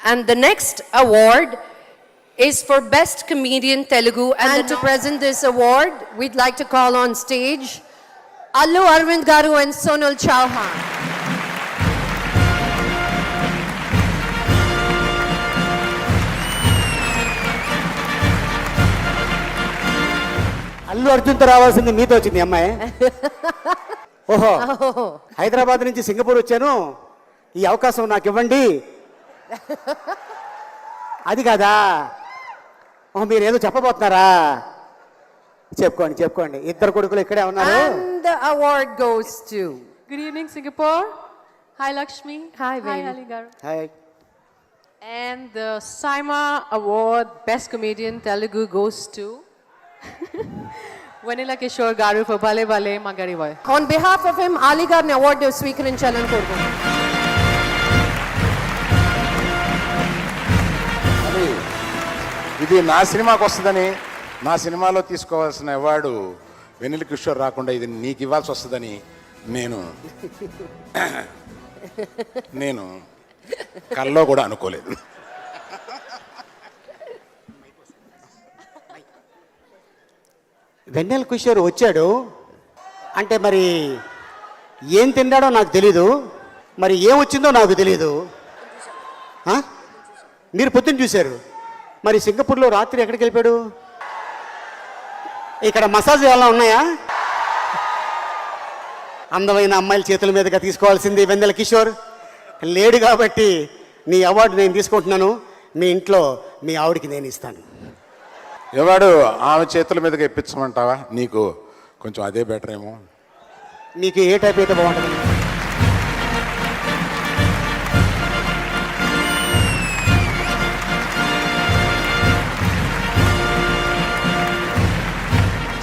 And the next award is for Best Comedian Telugu. And to present this award, we'd like to call on stage Allu Arvind Garu and Sonal Chauhan. Allu అర్జున్తో రావాల్సింది మీతో వచ్చింది అమ్మాయి. ఓహో, హైదరాబాద్ నుంచి Singapore వచ్చాను, ఈ అవకాశం నాకు ఇవ్వండి. అది కాదా? ఓహో, మీరు ఏదో చెప్పబోతున్నారా? చెప్పుకోండి చెప్పుకోండి. ఇద్దరు కొడుకులు ఇక్కడే ఉన్నారు. And the award goes to. Good evening, Singapore. Hi, Lakshmi. Hi, baby. Hi, Ali Garu. Hi. And the Saima Award Best Comedian Telugu goes to Vanilla Kishore Garu for Bale Bale Magari Boy. On behalf of him, Ali Garni award స్వీకరించాలని కోరుకుంటున్నాను. అది ఇది నా సినిమాకి వస్తుందని, నా సినిమాలో తీసుకోవాల్సిన award వెన్నెల కిషోర్ రాకుండా ఇది నీకు ఇవ్వాల్సి వస్తుందని నేను కల్లో కూడా అనుకోలేదు. వెన్నెల కిషోర్ వచ్చాడు అంటే మరి ఏం తిన్నాడో నాకు తెలీదు, మరి ఏం వచ్చిందో నాకు తెలీదు. మీరు పొద్దున్న చూశారు, మరి సింగపూర్లో రాత్రి ఎక్కడికి వెళ్ళిపోయాడు? ఇక్కడ మసాజ్ ఏమైనా ఉన్నాయా? అందమైన అమ్మాయిల చేతుల మీదుగా తీసుకోవాల్సింది వెన్నెల కిషోర్ లేడు కాబట్టి నీ అవార్డు నేను తీసుకుంటున్నాను. మీ ఇంట్లో మీ ఆవిడికి నేను ఇస్తాను. ఎవడు ఆమె చేతుల మీదకి ఇప్పించమంటావా? నీకు కొంచెం అదే బెటర్ ఏమో. మీకు ఏ టైప్ అయితే బాగుంటుంది?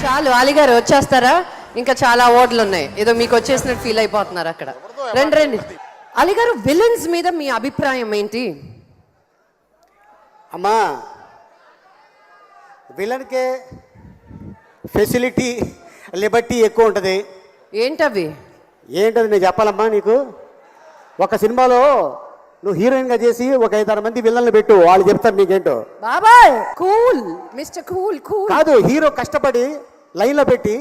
చాలు, అలీ గారు వచ్చేస్తారా? ఇంకా చాలా అవార్డులు ఉన్నాయి, ఏదో మీకు వచ్చేసినట్టు ఫీల్ అయిపోతున్నారు అక్కడ. రండి రండి. అలీ గారు, విలన్స్ మీద మీ అభిప్రాయం ఏంటి? అమ్మా, విలన్కే ఫెసిలిటీ లిబర్టీ ఎక్కువ ఉంటుంది. ఏంటవి? ఏంటది నేను చెప్పాలమ్మా నీకు? ఒక సినిమాలో నువ్వు హీరోయిన్గా చేసి ఒక 5-6 మంది విలన్లు పెట్టు, వాళ్ళు చెప్తారు నీకేంటో. బాబాయ్ కూల్, మిస్టర్ కూల్ కూల్. కాదు, హీరో కష్టపడి లైన్లో పెట్టి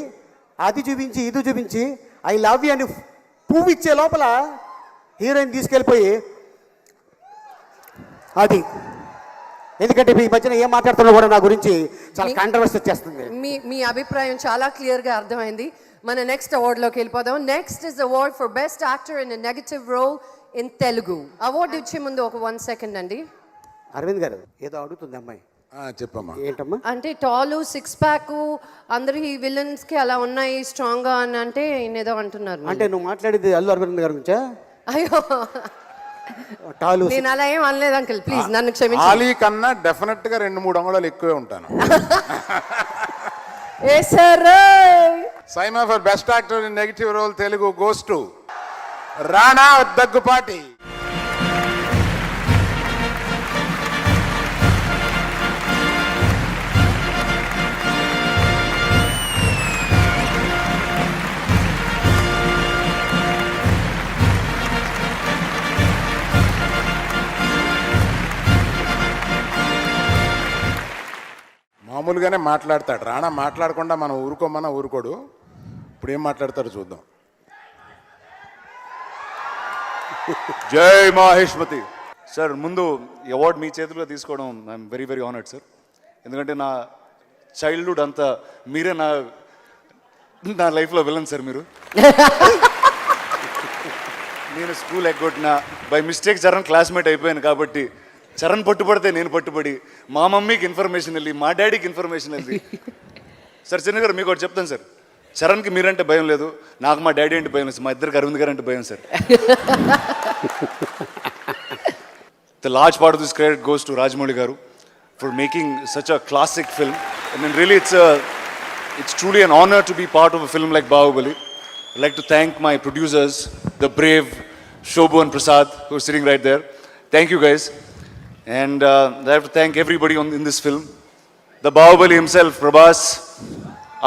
అది చూపించి ఇది చూపించి ఐ లవ్ యూ అని పువ్వు ఇచ్చే లోపల హీరోయిన్ తీసుకెళ్ళిపోయి అది. ఎందుకంటే ఈ మధ్యన ఏం మాట్లాడుతున్నా కూడా నా గురించి చాలా కాంట్రవర్సీ వచ్చేస్తుంది. మీ అభిప్రాయం చాలా క్లియర్గా అర్థమైంది. మన నెక్స్ట్ అవార్డులోకి వెళ్ళిపోదాం. Next is award for best actor in negative role in Telugu. Award ఇచ్చే ముందు ఒక 1 సెకండ్ అండి. అరవింద్ గారు ఏదో అడుగుతుంది అమ్మాయి. చెప్పమ్మా. ఏంటమ్మా? అంటే టాలు 6 ప్యాక్ అందరు ఈ విలన్స్ కి అలా ఉన్నాయి స్ట్రాంగ్ గా అని అంటే ఏదో అంటున్నారు. అంటే నువ్వు మాట్లాడేది అల్లు అరవింద్ గారి గురించా? అయ్యో, టాలు నేను అలా ఏం అనలేదు అంకుల్, ప్లీజ్ నన్ను క్షమించండి. ఆలీ కన్నా డెఫినెట్ గా 2-3 అంగుళాలు ఎక్కువే ఉంటాను. SIIMA for best actor in negative role Telugu goes to Rana Daggubati. మామూలుగానే మాట్లాడతాడు రాణా, మాట్లాడకుండా మనం ఊరుకోమన్నా ఊరుకోడు. ఇప్పుడు ఏం మాట్లాడతాడో చూద్దాం. జై మహేష్మతి సార్. ముందు అవార్డు మీ చేతుల్లో తీసుకోవడం I'm very very honoured sir. ఎందుకంటే నా చైల్డ్హుడ్ అంతా మీరే నా లైఫ్లో విలన్ సార్. నేను స్కూల్ ఎగ్గొట్టిన బై మిస్టేక్ చరణ్ క్లాస్మేట్ అయిపోయాను కాబట్టి చరణ్ పట్టుబడితే నేను పట్టుబడి మా మమ్మీకి ఇన్ఫర్మేషన్ వెళ్ళి మా డాడీకి ఇన్ఫర్మేషన్ వెళ్ళి. సార్ చిన్న గారు మీకు ఒకటి చెప్తాను సార్, చరణ్కి మీరంటే భయం లేదు, నాకు మా డాడీ అంటే భయం లేదు, మా ఇద్దరికి అరవింద్ గారు అంటే భయం sir. The large part of this credit goes to Rajamouli Garu for making such a classic film. I mean, really, it's truly an honor to be part of a film like Bahubali. I'd like to thank my producers, the brave Shobhu and Prasad, who are sitting right there. Thank you, guys. And I have to thank everybody in this film. The Bahubali himself, Prabhas,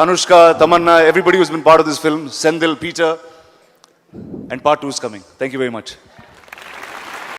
Anushka, Tamanna, everybody who's been part of this film, Sendil, Peter, and part 2 is coming. Thank you very much.